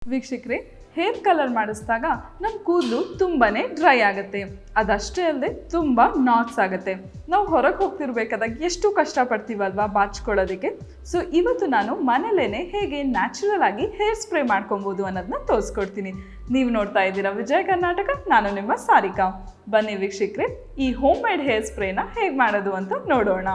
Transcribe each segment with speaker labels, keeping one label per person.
Speaker 1: ವೀಕ್ಷಕರೇ, hair colour ಮಾಡಿಸಿದಾಗ ನಮ್ಮ ಕೂದಲು ತುಂಬಾನೇ ಡ್ರೈ ಆಗುತ್ತೆ. ಅದಷ್ಟೇ ಅಲ್ಲದೆ ತುಂಬ ನಾಟ್ಸ್ ಆಗುತ್ತೆ. ನಾವು ಹೊರಗೆ ಹೋಗ್ತಿರ್ಬೇಕಾದಾಗ ಎಷ್ಟು ಕಷ್ಟಪಡ್ತೀವಲ್ವಾ ಬಾಚ್ಕೊಳ್ಳೋದಕ್ಕೆ. ಸೊ ಇವತ್ತು ನಾನು ಮನೇಲೇನೆ ಹೇಗೆ ನ್ಯಾಚುರಲ್ ಆಗಿ ಹೇರ್ ಸ್ಪ್ರೇ ಮಾಡ್ಕೊಬೋದು ಅನ್ನೋದನ್ನ ತೋರಿಸ್ಕೊಡ್ತೀನಿ. ನೀವು ನೋಡ್ತಾ ಇದ್ದೀರಾ ವಿಜಯ ಕರ್ನಾಟಕ, ನಾನು ನಿಮ್ಮ ಸಾರಿಕಾ. ಬನ್ನಿ ವೀಕ್ಷಕರೇ, ಈ ಹೋಮ್ ಮೇಡ್ ಹೇರ್ ಸ್ಪ್ರೇನ ಹೇಗೆ ಮಾಡೋದು ಅಂತ ನೋಡೋಣ.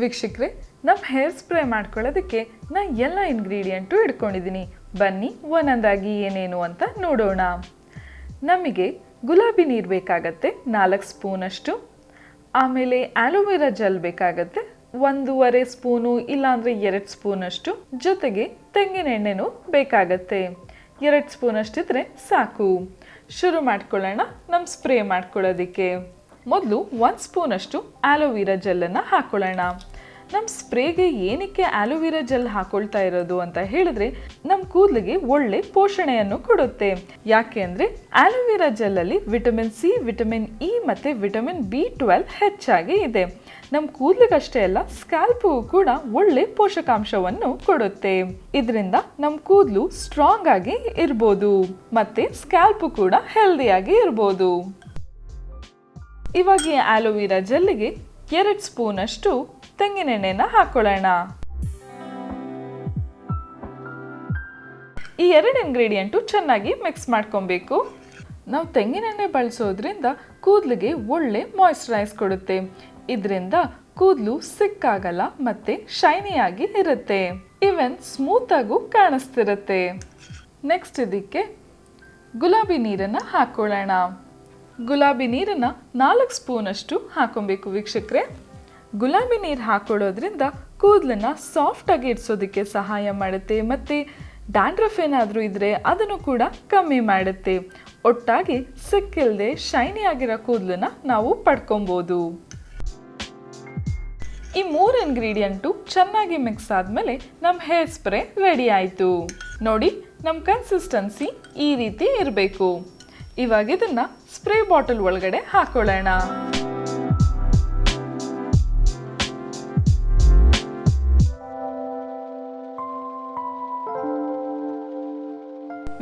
Speaker 1: ವೀಕ್ಷಕರೇ, ನಮ್ಮ ಹೇರ್ ಸ್ಪ್ರೇ ಮಾಡ್ಕೊಳ್ಳೋದಕ್ಕೆ ನಾನು ಎಲ್ಲ ಇಂಗ್ರೀಡಿಯೆಂಟು ಇಟ್ಕೊಂಡಿದ್ದೀನಿ. ಬನ್ನಿ ಒಂದೊಂದಾಗಿ ಏನೇನು ಅಂತ ನೋಡೋಣ. ನಮಗೆ ಗುಲಾಬಿ ನೀರು ಬೇಕಾಗತ್ತೆ 4 ಸ್ಪೂನಷ್ಟು. ಆಮೇಲೆ ಆಲೋವೆರಾ ಜೆಲ್ ಬೇಕಾಗತ್ತೆ 1.5 ಸ್ಪೂನು ಇಲ್ಲಾಂದರೆ 2 ಸ್ಪೂನಷ್ಟು. ಜೊತೆಗೆ ತೆಂಗಿನ ಎಣ್ಣೆನೂ ಬೇಕಾಗತ್ತೆ 2 ಸ್ಪೂನಷ್ಟಿದ್ರೆ ಸಾಕು. ಶುರು ಮಾಡ್ಕೊಳ್ಳೋಣ ನಮ್ಮ ಸ್ಪ್ರೇ ಮಾಡ್ಕೊಳ್ಳೋದಕ್ಕೆ. ಮೊದಲು 1 ಸ್ಪೂನಷ್ಟು ಆಲೋವೆರಾ ಜೆಲ್ಲನ್ನು ಹಾಕ್ಕೊಳ್ಳೋಣ. ನಮ್ಮ ಸ್ಪ್ರೇಗೆ ಏನಕ್ಕೆ ಆಲೋವೆರಾ ಜೆಲ್ ಹಾಕೊಳ್ತಾ ಇರೋದು ಅಂತ ಹೇಳಿದ್ರೆ, ನಮ್ಮ ಕೂದಲಿಗೆ ಒಳ್ಳೆ ಪೋಷಣೆಯನ್ನು ಕೊಡುತ್ತೆ. ಯಾಕೆ ಅಂದರೆ ಆಲೋವೆರಾ ಜೆಲ್ಲಲ್ಲಿ ವಿಟಮಿನ್ ಸಿ, ವಿಟಮಿನ್ ಇ ಮತ್ತು ವಿಟಮಿನ್ B12 ಹೆಚ್ಚಾಗಿ ಇದೆ. ನಮ್ಮ ಕೂದಲಿಗಷ್ಟೇ ಅಲ್ಲ, ಸ್ಕ್ಯಾಲ್ಪ್ಗೂ ಕೂಡ ಒಳ್ಳೆ ಪೋಷಕಾಂಶವನ್ನು ಕೊಡುತ್ತೆ. ಇದರಿಂದ ನಮ್ಮ ಕೂದಲು ಸ್ಟ್ರಾಂಗ್ ಆಗಿ ಇರ್ಬೋದು ಮತ್ತು ಸ್ಕ್ಯಾಲ್ಪ್ ಕೂಡ ಹೆಲ್ದಿಯಾಗಿ ಇರ್ಬೋದು. ಇವಾಗ ಈ ಆಲೋವೆರಾ ಜೆಲ್ಲಿಗೆ 2 ಸ್ಪೂನಷ್ಟು ತೆಂಗಿನ ಎಣ್ಣೆನ ಹಾಕೊಳ್ಳೋಣ. ಈ 2 ಇಂಗ್ರೀಡಿಯೆಂಟು ಚೆನ್ನಾಗಿ ಮಿಕ್ಸ್ ಮಾಡ್ಕೊಬೇಕು. ನಾವು ತೆಂಗಿನ ಎಣ್ಣೆ ಬಳಸೋದ್ರಿಂದ ಕೂದಲಿಗೆ ಒಳ್ಳೆ ಮಾಯಿಶ್ಚರೈಸ್ ಕೊಡುತ್ತೆ. ಇದರಿಂದ ಕೂದಲು ಸಿಕ್ಕಾಗಲ್ಲ ಮತ್ತು ಶೈನಿಯಾಗಿ ಇರುತ್ತೆ. ಈವನ್ ಸ್ಮೂತ್ ಆಗು ಕಾಣಿಸ್ತಿರುತ್ತೆ. ನೆಕ್ಸ್ಟ್ ಇದಕ್ಕೆ ಗುಲಾಬಿ ನೀರನ್ನು ಹಾಕೊಳ್ಳೋಣ. ಗುಲಾಬಿ ನೀರನ್ನು 4 ಸ್ಪೂನಷ್ಟು ಹಾಕೊಬೇಕು ವೀಕ್ಷಕರೇ. ಗುಲಾಬಿ ನೀರು ಹಾಕೊಳ್ಳೋದ್ರಿಂದ ಕೂದಲನ್ನು ಸಾಫ್ಟಾಗಿ ಇರಿಸೋದಕ್ಕೆ ಸಹಾಯ ಮಾಡುತ್ತೆ ಮತ್ತು ಡ್ಯಾಂಡ್ರಫ್ ಏನಾದರೂ ಇದ್ದರೆ ಅದನ್ನು ಕೂಡ ಕಮ್ಮಿ ಮಾಡುತ್ತೆ. ಒಟ್ಟಾಗಿ ಸಿಕ್ಕಿಲ್ಲದೆ ಶೈನಿ ಆಗಿರೋ ಕೂದಲನ್ನು ನಾವು ಪಡ್ಕೊಬೋದು. ಈ 3 ಇಂಗ್ರೀಡಿಯೆಂಟು ಚೆನ್ನಾಗಿ ಮಿಕ್ಸ್ ಆದಮೇಲೆ ನಮ್ಮ ಹೇರ್ ಸ್ಪ್ರೇ ರೆಡಿ ಆಯಿತು. ನೋಡಿ, ನಮ್ಮ ಕನ್ಸಿಸ್ಟೆನ್ಸಿ ಈ ರೀತಿ ಇರಬೇಕು. ಇವಾಗ ಇದನ್ನು ಸ್ಪ್ರೇ ಬಾಟಲ್ ಒಳಗಡೆ ಹಾಕೊಳ್ಳೋಣ.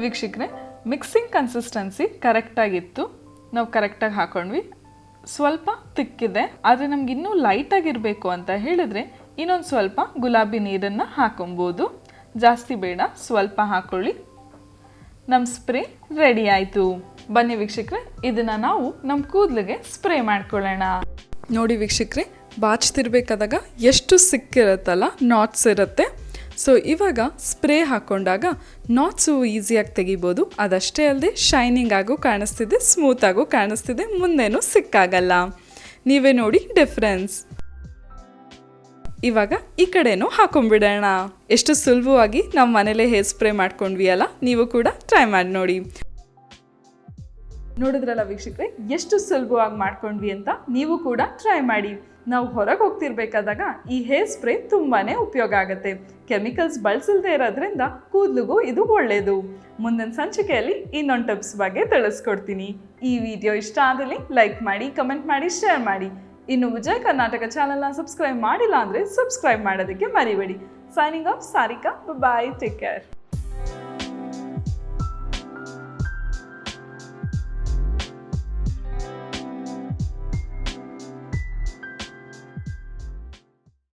Speaker 1: ವೀಕ್ಷಕರೇ, ಮಿಕ್ಸಿಂಗ್ ಕನ್ಸಿಸ್ಟೆನ್ಸಿ ಕರೆಕ್ಟಾಗಿತ್ತು. ನಾವು ಕರೆಕ್ಟಾಗಿ ಹಾಕೊಂಡ್ವಿ. ಸ್ವಲ್ಪ ತಿಕ್ಕಿದೆ, ಆದರೆ ನಮ್ಗೆ ಇನ್ನೂ ಲೈಟಾಗಿರಬೇಕು ಅಂತ ಹೇಳಿದ್ರೆ ಇನ್ನೊಂದು ಸ್ವಲ್ಪ ಗುಲಾಬಿ ನೀರನ್ನು ಹಾಕೊಬೋದು. ಜಾಸ್ತಿ ಬೇಡ, ಸ್ವಲ್ಪ ಹಾಕೊಳ್ಳಿ. ನಮ್ಮ ಸ್ಪ್ರೇ ರೆಡಿ ಆಯಿತು. ಬನ್ನಿ ವೀಕ್ಷಕರೇ, ಇದನ್ನು ನಾವು ನಮ್ಮ ಕೂದಲಿಗೆ ಸ್ಪ್ರೇ ಮಾಡ್ಕೊಳ್ಳೋಣ. ನೋಡಿ ವೀಕ್ಷಕರೇ, ಬಾಚ್ತಿರ್ಬೇಕಾದಾಗ ಎಷ್ಟು ಸಿಕ್ಕಿರುತ್ತಲ್ಲ, ನಾಟ್ಸ್ ಇರುತ್ತೆ. ಸೊ ಇವಾಗ ಸ್ಪ್ರೇ ಹಾಕ್ಕೊಂಡಾಗ ನಾಟ್ಸು ಈಸಿಯಾಗಿ ತೆಗಿಬೋದು. ಅದಷ್ಟೇ ಅಲ್ಲದೆ ಶೈನಿಂಗ್ ಆಗು ಕಾಣಿಸ್ತಿದೆ, ಸ್ಮೂತ್ ಆಗು ಕಾಣಿಸ್ತಿದೆ, ಮುಂದೇನೂ ಸಿಕ್ಕಾಗಲ್ಲ. ನೀವೇ ನೋಡಿ ಡಿಫ್ರೆನ್ಸ್. ಇವಾಗ ಈ ಕಡೆನೂ ಹಾಕೊಂಡ್ಬಿಡೋಣ. ಎಷ್ಟು ಸುಲಭವಾಗಿ ನಾವು ಮನೇಲೇ ಹೇರ್ ಸ್ಪ್ರೇ ಮಾಡ್ಕೊಂಡ್ವಿ ಅಲ್ಲ, ನೀವು ಕೂಡ ಟ್ರೈ ಮಾಡಿ ನೋಡಿ. ನೋಡಿದ್ರಲ್ಲ ವೀಕ್ಷಕರೇ, ಎಷ್ಟು ಸುಲಭವಾಗಿ ಮಾಡ್ಕೊಂಡ್ವಿ ಅಂತ. ನೀವು ಕೂಡ ಟ್ರೈ ಮಾಡಿ. ನಾವು ಹೊರಗೆ ಹೋಗ್ತಿರ್ಬೇಕಾದಾಗ ಈ ಹೇರ್ ಸ್ಪ್ರೇ ತುಂಬಾನೇ ಉಪಯೋಗ ಆಗುತ್ತೆ. ಕೆಮಿಕಲ್ಸ್ ಬಳಸಲ್ದೇ ಇರೋದ್ರಿಂದ ಕೂದಲಿಗೂ ಇದು ಒಳ್ಳೆಯದು. ಮುಂದಿನ ಸಂಚಿಕೆಯಲ್ಲಿ ಇನ್ನೊಂದು ಟಿಪ್ಸ್ ಬಗ್ಗೆ ತಿಳಿಸ್ಕೊಡ್ತೀನಿ. ಈ ವಿಡಿಯೋ ಇಷ್ಟ ಆದಲ್ಲಿ ಲೈಕ್ ಮಾಡಿ, ಕಮೆಂಟ್ ಮಾಡಿ, ಶೇರ್ ಮಾಡಿ. ಇನ್ನು ವಿಜಯ ಕರ್ನಾಟಕ ಚಾನಲ್ನ ಸಬ್ಸ್ಕ್ರೈಬ್ ಮಾಡಿಲ್ಲ ಅಂದರೆ ಸಬ್ಸ್ಕ್ರೈಬ್ ಮಾಡೋದಕ್ಕೆ ಮರಿಬೇಡಿ. Signing off Sarika. Bye, take care.